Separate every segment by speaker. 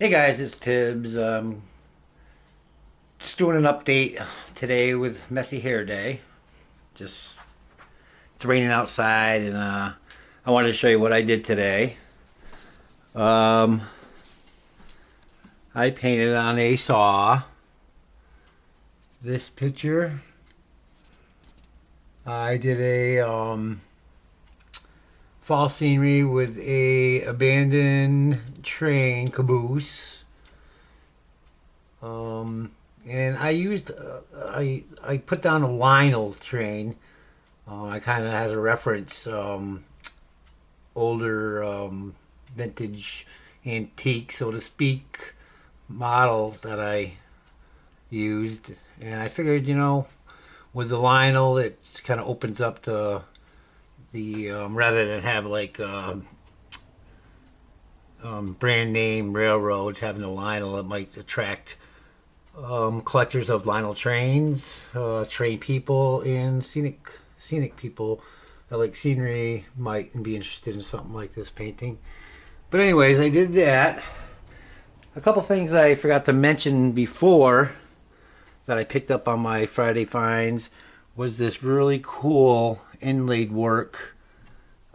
Speaker 1: Hey guys, it's Tibbs. Just doing an update today with Messy Hair Day. Just it's raining outside, and I wanted to show you what I did today. Um, I painted on a saw. This picture, I did a fall scenery with a abandoned train caboose. And I used I put down a Lionel train. I kind of has a reference older vintage antique, so to speak, model that I used, and I figured, with the Lionel, it kind of opens up the rather than have like brand name railroads having a Lionel, it might attract collectors of Lionel trains, train people, and scenic people that like scenery might be interested in something like this painting. But anyways, I did that. A couple things I forgot to mention before that I picked up on my Friday finds was this really cool inlaid work.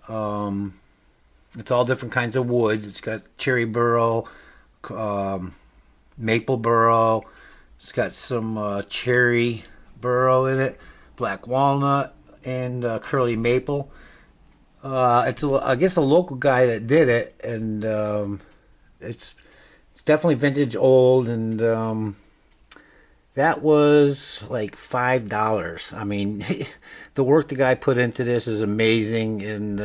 Speaker 1: It's all different kinds of woods. It's got cherry burl, maple burl. It's got some cherry burl in it, black walnut, and curly maple. I guess a local guy that did it, and it's it's definitely vintage old, and that was like $5. I mean, the work the guy put into this is amazing, and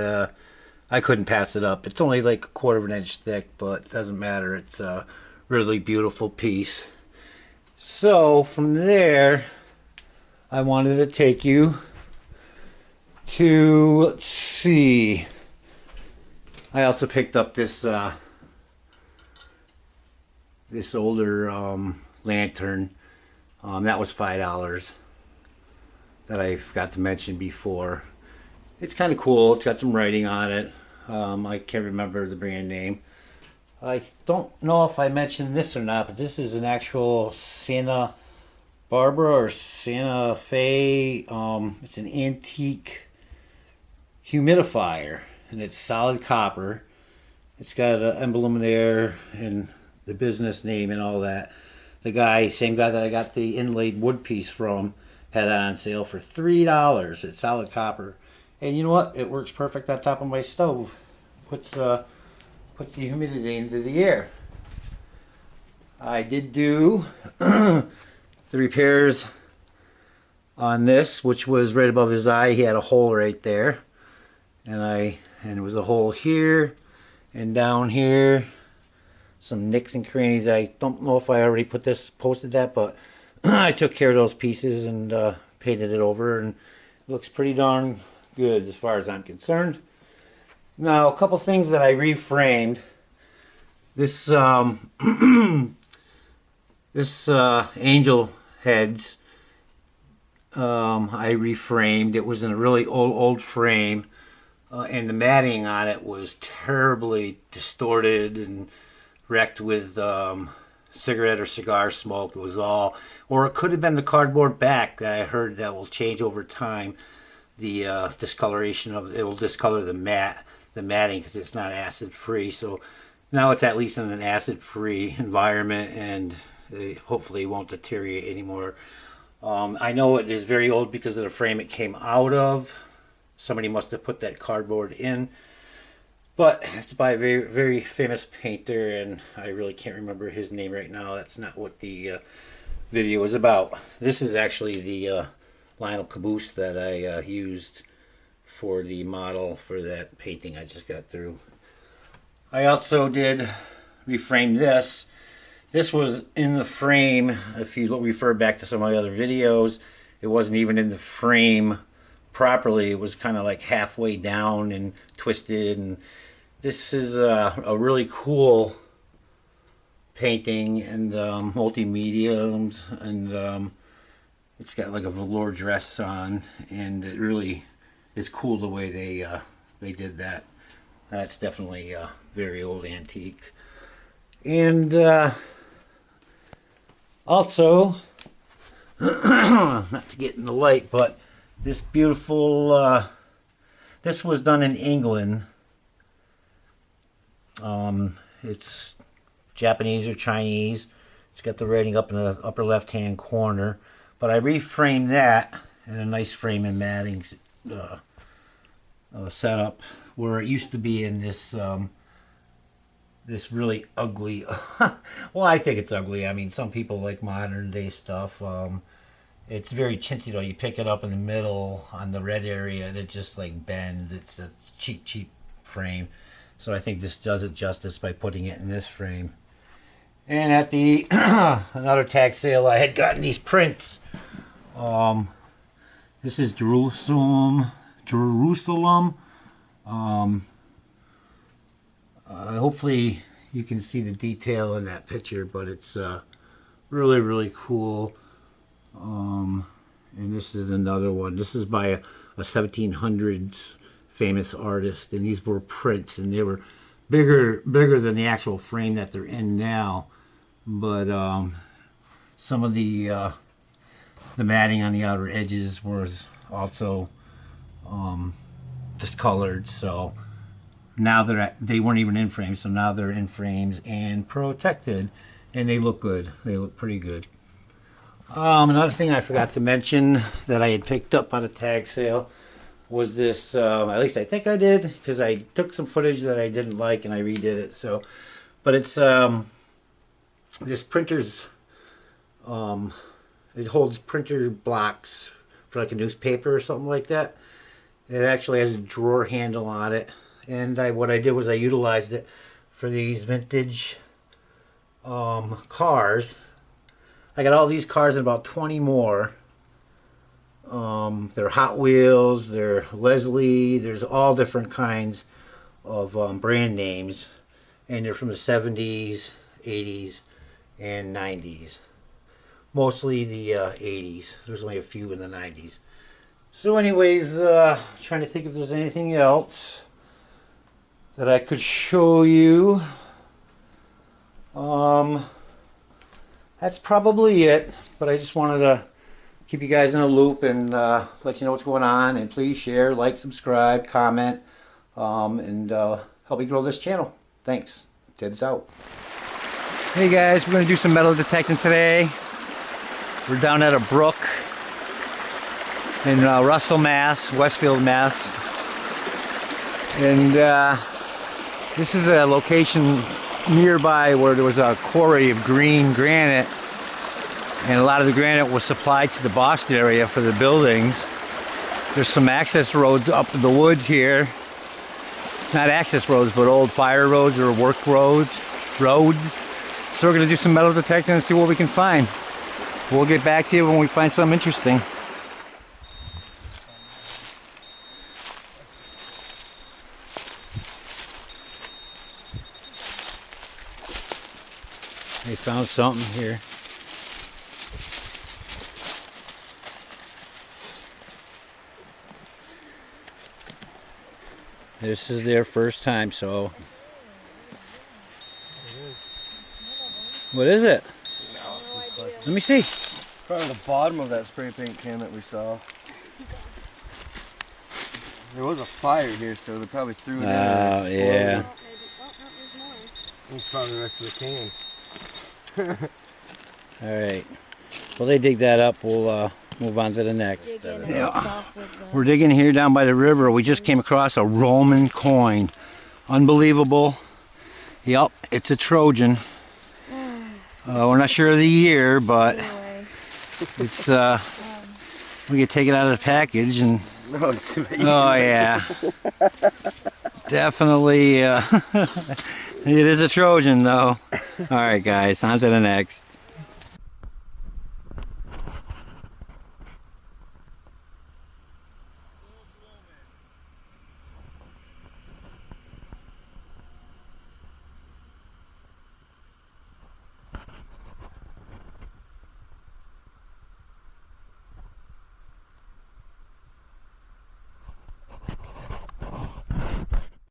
Speaker 1: I couldn't pass it up. It's only like a quarter of an inch thick, but it doesn't matter. It's a really beautiful piece. So from there, I wanted to take you to, let's see. I also picked up this older lantern. That was $5 that I forgot to mention before. It's kind of cool. It's got some writing on it. I can't remember the brand name. I don't know if I mentioned this or not, but this is an actual Santa Barbara or Santa Fe. It's an antique humidifier, and it's solid copper. It's got an emblem there and the business name and all that. Same guy that I got the inlaid wood piece from, had it on sale for $3. It's solid copper, and you know what? It works perfect on top of my stove. Puts the humidity into the air. I did do the repairs on this, which was right above his eye. He had a hole right there, and it was a hole here and down here. Some nicks and crannies. I don't know if I already posted that, but I took care of those pieces and painted it over, and it looks pretty darn good as far as I'm concerned. Now, a couple things that I reframed. This this angel heads, I reframed. It was in a really old frame, and the matting on it was terribly distorted and wrecked with cigarette or cigar smoke. It was all, or it could have been the cardboard back that I heard that will change over time. The discoloration of it will discolor the matting because it's not acid free. So now it's at least in an acid free environment, and hopefully it won't deteriorate anymore. I know it is very old because of the frame it came out of. Somebody must have put that cardboard in. But it's by a very, very famous painter, and I really can't remember his name right now. That's not what the video is about. This is actually the Lionel caboose that I used for the model for that painting I just got through. I also did reframe this. This was in the frame. If you refer back to some of my other videos, it wasn't even in the frame properly. It was kind of like halfway down and twisted, and this is a really cool painting, and multi-mediums, and it's got like a velour dress on, and it really is cool the way they did that. That's definitely a very old antique. And also, not to get in the light, but this beautiful, this was done in England. It's Japanese or Chinese. It's got the rating up in the upper left-hand corner. But I reframed that in a nice frame and matting setup where it used to be in this this really ugly. Well, I think it's ugly. I mean, some people like modern day stuff. It's very chintzy though. You pick it up in the middle on the red area and it just like bends. It's a cheap frame. So I think this does it justice by putting it in this frame. And at the another tag sale, I had gotten these prints. This is Jerusalem. Hopefully you can see the detail in that picture, but it's really cool. And this is another one. This is by a 1700s famous artist, and these were prints, and they were bigger than the actual frame that they're in now. But some of the matting on the outer edges was also discolored, so now they weren't even in frames, so now they're in frames and protected, and they look good. They look pretty good. Another thing I forgot to mention that I had picked up on a tag sale was this, at least I think I did, because I took some footage that I didn't like and I redid it. So, but it's this printer's, it holds printer blocks for like a newspaper or something like that. It actually has a drawer handle on it, and what I did was I utilized it for these vintage cars. I got all these cars and about 20 more. They're Hot Wheels, they're Leslie, there's all different kinds of brand names, and they're from the 70s, 80s, and 90s. Mostly the 80s. There's only a few in the 90s. So anyways, trying to think if there's anything else that I could show you. That's probably it, but I just wanted to keep you guys in a loop and let you know what's going on, and please share, like, subscribe, comment, and help me grow this channel. Thanks. Ted's out. Hey guys, we're going to do some metal detecting today. We're down at a brook in Russell, Mass, Westfield, Mass. And this is a location nearby where there was a quarry of green granite, and a lot of the granite was supplied to the Boston area for the buildings. There's some access roads up in the woods here. Not access roads, but old fire roads or work roads. So we're going to do some metal detecting and see what we can find. We'll get back to you when we find something interesting. They found something here. This is their first time, so. What is it?
Speaker 2: No idea.
Speaker 1: Let me see.
Speaker 2: Probably the bottom of that spray paint can that we saw. There was a fire here, so they probably threw it in and
Speaker 1: Oh, yeah.
Speaker 2: That's probably the rest of the can.
Speaker 1: Alright. Well, they dig that up. We'll move on to the next. Yeah. We're digging here down by the river. We just came across a Roman coin. Unbelievable. Yep, it's a Trojan. We're not sure of the year, but it's we can take it out of the package and oh yeah, definitely it is a Trojan though. All right guys, on to the next.